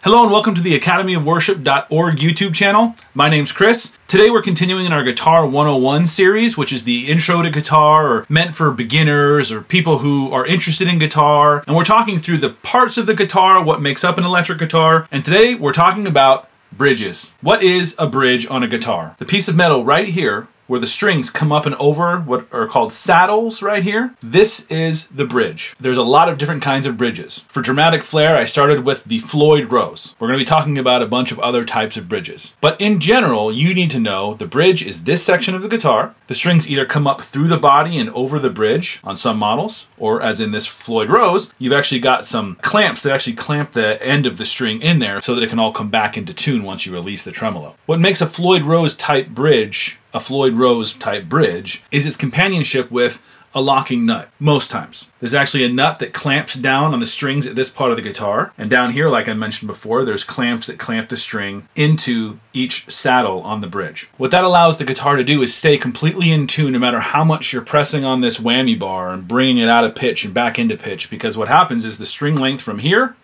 Hello and welcome to the academyofworship.org YouTube channel. My name's Chris. Today we're continuing in our Guitar 101 series, which is the intro to guitar or meant for beginners or people who are interested in guitar. And we're talking through the parts of the guitar, what makes up an electric guitar. And today we're talking about bridges. What is a bridge on a guitar? The piece of metal right here where the strings come up and over what are called saddles right here. This is the bridge. There's a lot of different kinds of bridges. For dramatic flair, I started with the Floyd Rose. We're going to be talking about a bunch of other types of bridges. But in general, you need to know the bridge is this section of the guitar. The strings either come up through the body and over the bridge on some models, or as in this Floyd Rose, you've actually got some clamps that actually clamp the end of the string in there so that it can all come back into tune once you release the tremolo. What makes a Floyd Rose type bridge a Floyd Rose type bridge is its companionship with a locking nut, most times. There's actually a nut that clamps down on the strings at this part of the guitar, and down here, like I mentioned before, there's clamps that clamp the string into each saddle on the bridge. What that allows the guitar to do is stay completely in tune no matter how much you're pressing on this whammy bar and bringing it out of pitch and back into pitch, because what happens is the string length from here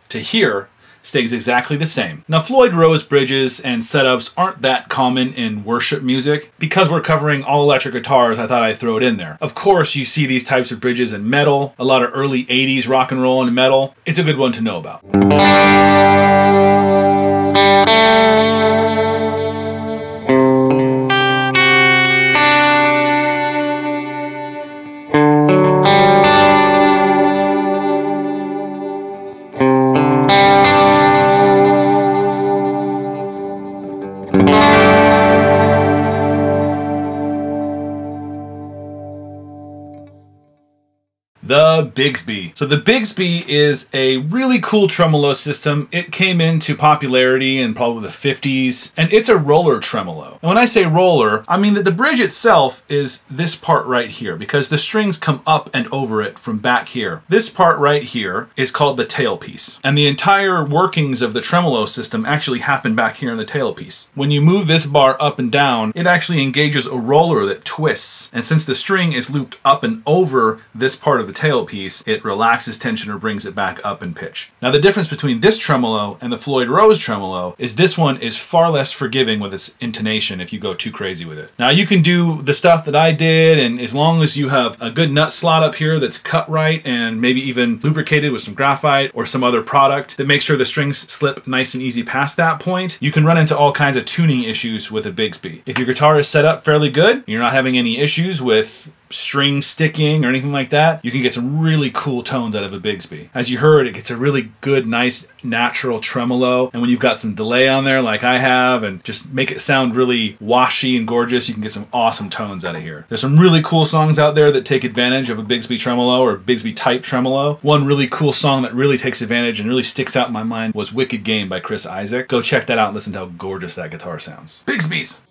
to here stays exactly the same. Now, Floyd Rose bridges and setups aren't that common in worship music. Because we're covering all electric guitars, I thought I'd throw it in there. Of course, you see these types of bridges in metal, a lot of early 80s rock and roll and metal. It's a good one to know about. The Bigsby. So the Bigsby is a really cool tremolo system. It came into popularity in probably the 50s, and it's a roller tremolo. And when I say roller, I mean that the bridge itself is this part right here, because the strings come up and over it from back here. This part right here is called the tailpiece, and the entire workings of the tremolo system actually happen back here in the tailpiece. When you move this bar up and down, it actually engages a roller that twists, and since the string is looped up and over this part of the tailpiece, it relaxes tension or brings it back up in pitch. Now, the difference between this tremolo and the Floyd Rose tremolo is this one is far less forgiving with its intonation if you go too crazy with it. Now, you can do the stuff that I did, and as long as you have a good nut slot up here that's cut right and maybe even lubricated with some graphite or some other product that makes sure the strings slip nice and easy past that point, you can run into all kinds of tuning issues with a Bigsby. If your guitar is set up fairly good, you're not having any issues with string sticking or anything like that, you can get some really cool tones out of a Bigsby. As you heard, it gets a really good, nice, natural tremolo, and when you've got some delay on there like I have and just make it sound really washy and gorgeous, you can get some awesome tones out of here. There's some really cool songs out there that take advantage of a Bigsby tremolo or Bigsby type tremolo. One really cool song that really takes advantage and really sticks out in my mind was Wicked Game by Chris Isaak. Go check that out and listen to how gorgeous that guitar sounds. Bigsby's!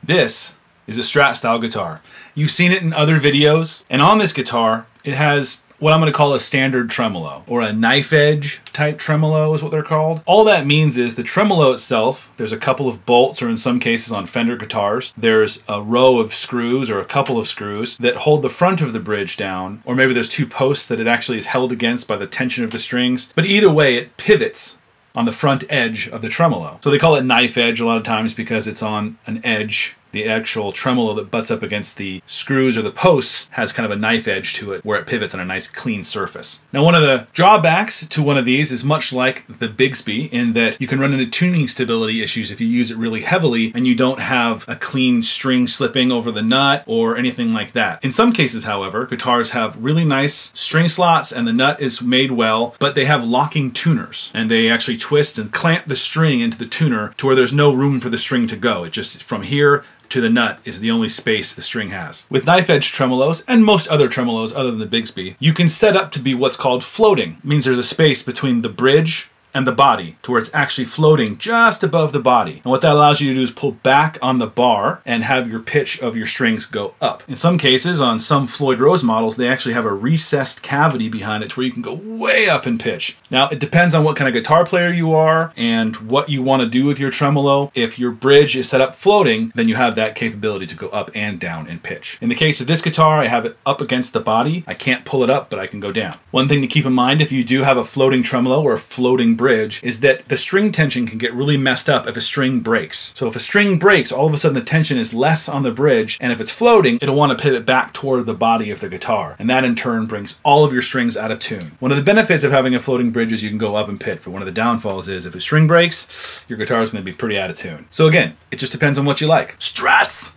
This is a Strat style guitar. You've seen it in other videos, and on this guitar, it has what I'm going to call a standard tremolo, or a knife edge type tremolo is what they're called. All that means is the tremolo itself, there's a couple of bolts, or in some cases on Fender guitars, there's a row of screws or a couple of screws that hold the front of the bridge down, or maybe there's two posts that it actually is held against by the tension of the strings. But either way, it pivots on the front edge of the tremolo. So they call it knife edge a lot of times because it's on an edge. The actual tremolo that butts up against the screws or the posts has kind of a knife edge to it where it pivots on a nice clean surface. Now, one of the drawbacks to one of these is much like the Bigsby in that you can run into tuning stability issues if you use it really heavily and you don't have a clean string slipping over the nut or anything like that. In some cases, however, guitars have really nice string slots and the nut is made well, but they have locking tuners and they actually twist and clamp the string into the tuner to where there's no room for the string to go. It just, from here to the nut is the only space the string has. With knife edge tremolos, and most other tremolos other than the Bigsby, you can set up to be what's called floating. It means there's a space between the bridge and the body to where it's actually floating just above the body. And what that allows you to do is pull back on the bar and have your pitch of your strings go up. In some cases, on some Floyd Rose models, they actually have a recessed cavity behind it to where you can go way up in pitch. Now, it depends on what kind of guitar player you are and what you want to do with your tremolo. If your bridge is set up floating, then you have that capability to go up and down in pitch. In the case of this guitar, I have it up against the body. I can't pull it up, but I can go down. One thing to keep in mind if you do have a floating tremolo or a floating bridge is that the string tension can get really messed up if a string breaks. So if a string breaks, all of a sudden the tension is less on the bridge, and if it's floating, it'll want to pivot back toward the body of the guitar. And that in turn brings all of your strings out of tune. One of the benefits of having a floating bridge is you can go up in pitch, but one of the downfalls is if a string breaks, your guitar is going to be pretty out of tune. So again, it just depends on what you like. Strats!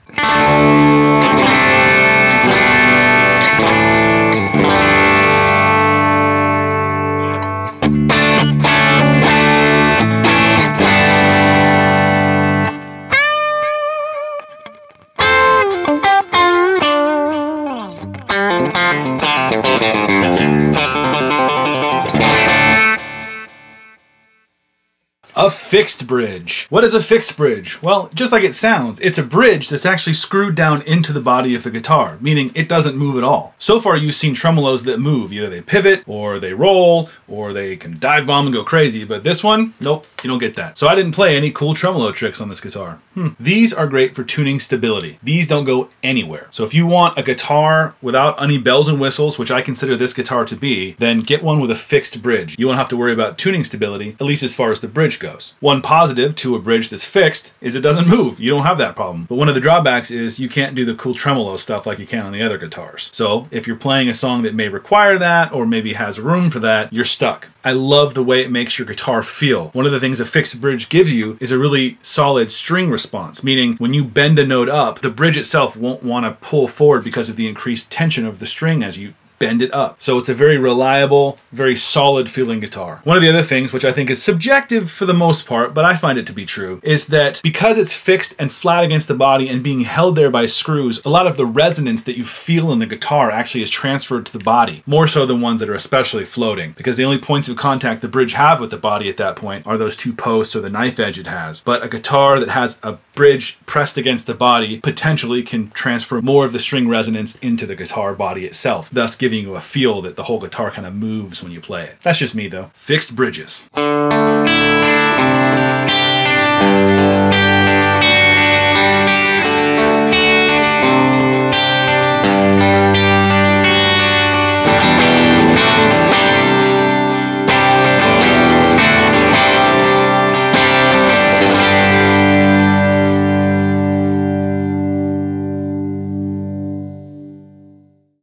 A fixed bridge. What is a fixed bridge? Well, just like it sounds, it's a bridge that's actually screwed down into the body of the guitar, meaning it doesn't move at all. So far, you've seen tremolos that move. Either they pivot, or they roll, or they can dive bomb and go crazy, but this one, nope, you don't get that. So I didn't play any cool tremolo tricks on this guitar. These are great for tuning stability. These don't go anywhere. So if you want a guitar without any bells and whistles, which I consider this guitar to be, then get one with a fixed bridge. You won't have to worry about tuning stability, at least as far as the bridge goes. One positive to a bridge that's fixed is it doesn't move. You don't have that problem. But one of the drawbacks is you can't do the cool tremolo stuff like you can on the other guitars. So if you're playing a song that may require that or maybe has room for that, you're stuck. I love the way it makes your guitar feel. One of the things a fixed bridge gives you is a really solid string response, meaning when you bend a note up, the bridge itself won't want to pull forward because of the increased tension of the string as you bend it up. So it's a very reliable, very solid feeling guitar. One of the other things, which I think is subjective for the most part, but I find it to be true, is that because it's fixed and flat against the body and being held there by screws, a lot of the resonance that you feel in the guitar actually is transferred to the body, more so than ones that are especially floating, because the only points of contact the bridge have with the body at that point are those two posts or the knife edge it has. But a guitar that has a bridge pressed against the body potentially can transfer more of the string resonance into the guitar body itself, thus giving you a feel that the whole guitar kind of moves when you play it. That's just me though. Fixed bridges.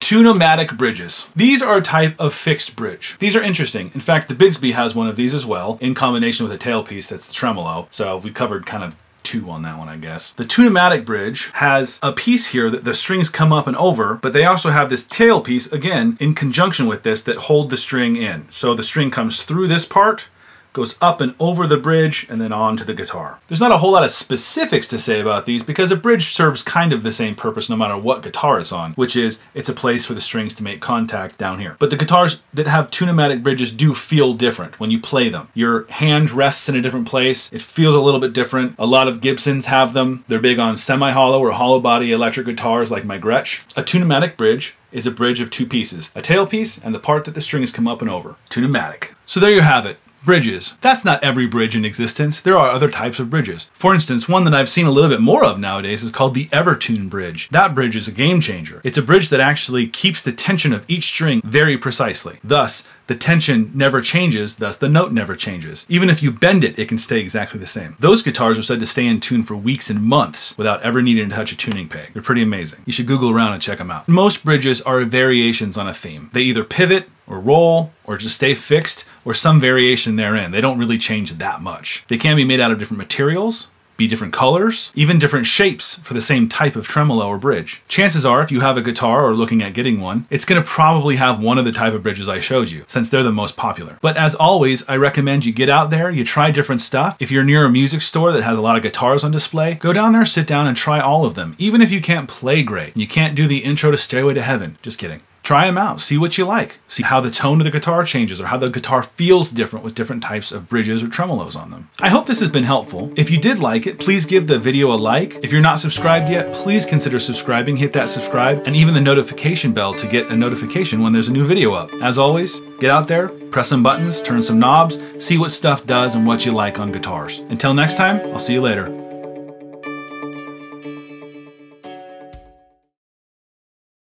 Tune-o-matic bridges. These are a type of fixed bridge. These are interesting. In fact, the Bigsby has one of these as well, in combination with a tailpiece that's the tremolo. So we covered kind of two on that one, I guess. The tune-o-matic bridge has a piece here that the strings come up and over, but they also have this tail piece, again, in conjunction with this that hold the string in. So the string comes through this part, goes up and over the bridge, and then on to the guitar. There's not a whole lot of specifics to say about these because a bridge serves kind of the same purpose no matter what guitar it's on, which is it's a place for the strings to make contact down here. But the guitars that have tune-o-matic bridges do feel different when you play them. Your hand rests in a different place. It feels a little bit different. A lot of Gibsons have them. They're big on semi-hollow or hollow body electric guitars like my Gretsch. A tune-o-matic bridge is a bridge of two pieces, a tailpiece and the part that the strings come up and over. Tune-o-matic. So there you have it. Bridges. That's not every bridge in existence. There are other types of bridges. For instance, one that I've seen a little bit more of nowadays is called the Evertune bridge. That bridge is a game changer. It's a bridge that actually keeps the tension of each string very precisely. Thus, the tension never changes, thus the note never changes. Even if you bend it, it can stay exactly the same. Those guitars are said to stay in tune for weeks and months without ever needing to touch a tuning peg. They're pretty amazing. You should Google around and check them out. Most bridges are variations on a theme. They either pivot or roll or just stay fixed or some variation therein. They don't really change that much. They can be made out of different materials, be different colors, even different shapes for the same type of tremolo or bridge. Chances are, if you have a guitar or looking at getting one, it's going to probably have one of the type of bridges I showed you, since they're the most popular. But as always, I recommend you get out there, you try different stuff. If you're near a music store that has a lot of guitars on display, go down there, sit down, and try all of them. Even if you can't play great, and you can't do the intro to Stairway to Heaven. Just kidding. Try them out, see what you like. See how the tone of the guitar changes or how the guitar feels different with different types of bridges or tremolos on them. I hope this has been helpful. If you did like it, please give the video a like. If you're not subscribed yet, please consider subscribing, hit that subscribe, and even the notification bell to get a notification when there's a new video up. As always, get out there, press some buttons, turn some knobs, see what stuff does and what you like on guitars. Until next time, I'll see you later.